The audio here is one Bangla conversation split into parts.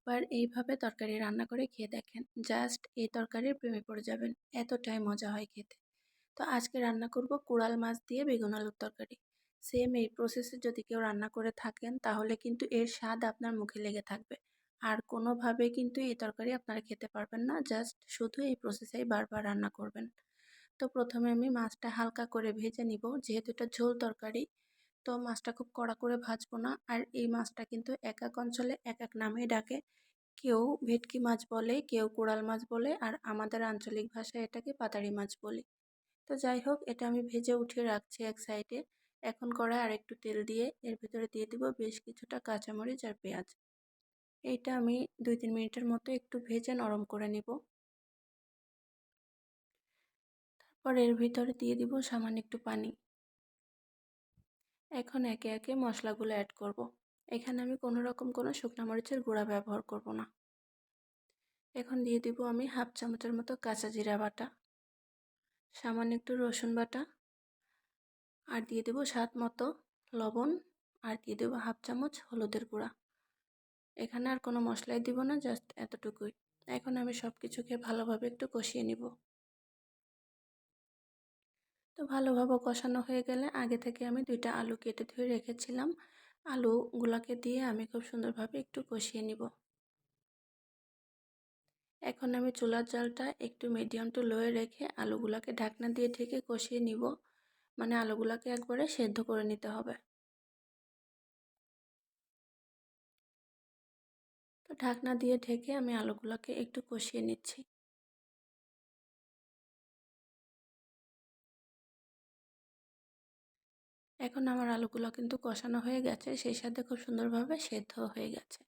একবার এইভাবে তরকারি রান্না করে খেয়ে দেখেন, জাস্ট এই তরকারির প্রেমে পড়ে যাবেন, এতটাই মজা হয় খেতে। তো আজকে রান্না করব কোরাল মাছ দিয়ে বেগুন আলুর তরকারি। সেম এই প্রসেসে যদি কেউ রান্না করে থাকেন তাহলে কিন্তু এর স্বাদ আপনার মুখে লেগে থাকবে। আর কোনোভাবে কিন্তু এই তরকারি আপনারা খেতে পারবেন না, জাস্ট শুধু এই প্রসেসেই বারবার রান্না করবেন। তো প্রথমে আমি মাছটা হালকা করে ভেজে নিব, যেহেতু এটা ঝোল তরকারি। তো মাছটা খুব কড়া করে ভাজবো না। আর এই মাছটা কিন্তু এক এক অঞ্চলে এক এক নামে ডাকে। কেউ ভেটকি মাছ বলে, কেউ কোরাল মাছ বলে, আর আমাদের আঞ্চলিক ভাষায় এটাকে পাতাড়ি মাছ বলি। তো যাই হোক, এটা আমি ভেজে উঠিয়ে রাখছি এক সাইডে। এখন কড়ায় আর একটু তেল দিয়ে এর ভিতরে দিয়ে দিব বেশ কিছুটা কাঁচামরিচ আর পেঁয়াজ। এইটা আমি 2-3 মিনিটের মতো একটু ভেজে নরম করে নিব। তারপর এর ভিতরে দিয়ে দিব সামান্য একটু পানি। এখন একে একে মশলাগুলো অ্যাড করব। এখানে আমি কোনো রকম কোনো শুকনো মরিচের গুঁড়া ব্যবহার করব না। এখন দিয়ে দিব আমি হাফ চামচের মতো কাঁচা জিরা বাটা, সামান্য একটু রসুন বাটা, আর দিয়ে দেব স্বাদ মতো লবণ, আর দিয়ে দেব হাফ চামচ হলুদের গুঁড়া। এখানে আর কোনো মশলাই দিব না, জাস্ট এতটুকুই। এখন আমি সব কিছুকে ভালোভাবে একটু কষিয়ে নিব। তো ভালোভাবে কষানো হয়ে গেলে আগে থেকে আমি 2টা আলু কেটে ধুয়ে রেখেছিলাম, আলুগুলাকে দিয়ে আমি খুব সুন্দরভাবে একটু কষিয়ে নিব। এখন আমি চুলার জালটা একটু মিডিয়াম টু লোয়ে রেখে আলুগুলাকে ঢাকনা দিয়ে ঢেকে কষিয়ে নিব। মানে আলুগুলাকে একবারে সেদ্ধ করে নিতে হবে। তো ঢাকনা দিয়ে ঢেকে আমি আলুগুলাকে একটু কষিয়ে নিচ্ছি। এখন আমার আলুগুলো কিন্তু কষানো হয়ে গেছে, সেই সাথে খুব সুন্দরভাবে সেদ্ধ হয়ে গেছে।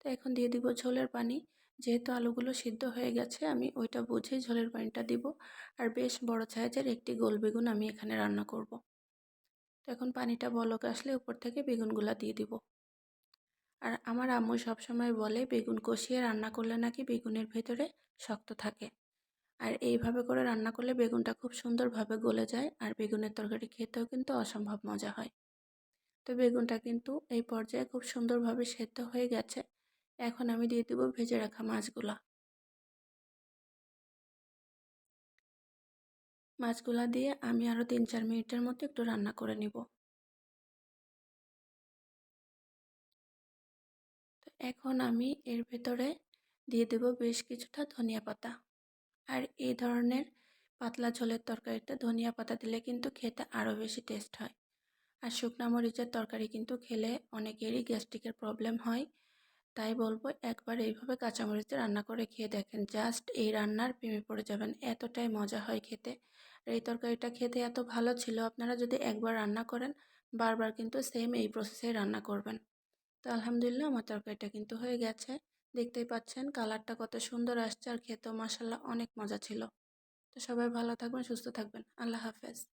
তো এখন দিয়ে দিব ঝোলের পানি। যেহেতু আলুগুলো সিদ্ধ হয়ে গেছে, আমি ওইটা বুঝেই ঝোলের পানিটা দিব। আর বেশ বড় সাইজের একটি গোল বেগুন আমি এখানে রান্না করব। তো এখন পানিটা বলক আসলে উপর থেকে বেগুনগুলো দিয়ে দিব। আর আমার আম্মু সবসময় বলে বেগুন কষিয়ে রান্না করলে নাকি বেগুনের ভেতরে শক্ত থাকে। আর এইভাবে করে রান্না করলে বেগুনটা খুব সুন্দরভাবে গলে যায়, আর বেগুনের তরকারি খেতেও কিন্তু অসম্ভব মজা হয়। তো বেগুনটা কিন্তু এই পর্যায়ে খুব সুন্দরভাবে সেদ্ধ হয়ে গেছে। এখন আমি দিয়ে দেব ভেজে রাখা মাছগুলা। মাছগুলা দিয়ে আমি আরও 3-4 মিনিটের মতো একটু রান্না করে নিব। তো এখন আমি এর ভেতরে দিয়ে দেব বেশ কিছুটা ধনিয়া পাতা। আর এই ধরনের পাতলা ঝোলের তরকারিতে ধনিয়া পাতা দিলে কিন্তু খেতে আরও বেশি টেস্ট হয়। আর শুকনা মরিচের তরকারি কিন্তু খেলে অনেকেরই গ্যাস্ট্রিকের প্রবলেম হয়। তাই বলবো একবার এইভাবে কাঁচামরিচে রান্না করে খেয়ে দেখেন, জাস্ট এই রান্নার প্রেমে পড়ে যাবেন, এতটাই মজা হয় খেতে। আর এই তরকারিটা খেতে এত ভালো ছিল, আপনারা যদি একবার রান্না করেন বারবার কিন্তু সেম এই প্রসেসেই রান্না করবেন। তো আলহামদুলিল্লাহ আমার তরকারিটা কিন্তু হয়ে গেছে। দেখতেই পাচ্ছেন কালারটা কত সুন্দর আসছে, আর খেতেও মাশাআল্লাহ অনেক মজা ছিল। তো সবাই ভালো থাকবেন, সুস্থ থাকবেন। আল্লাহ হাফেজ।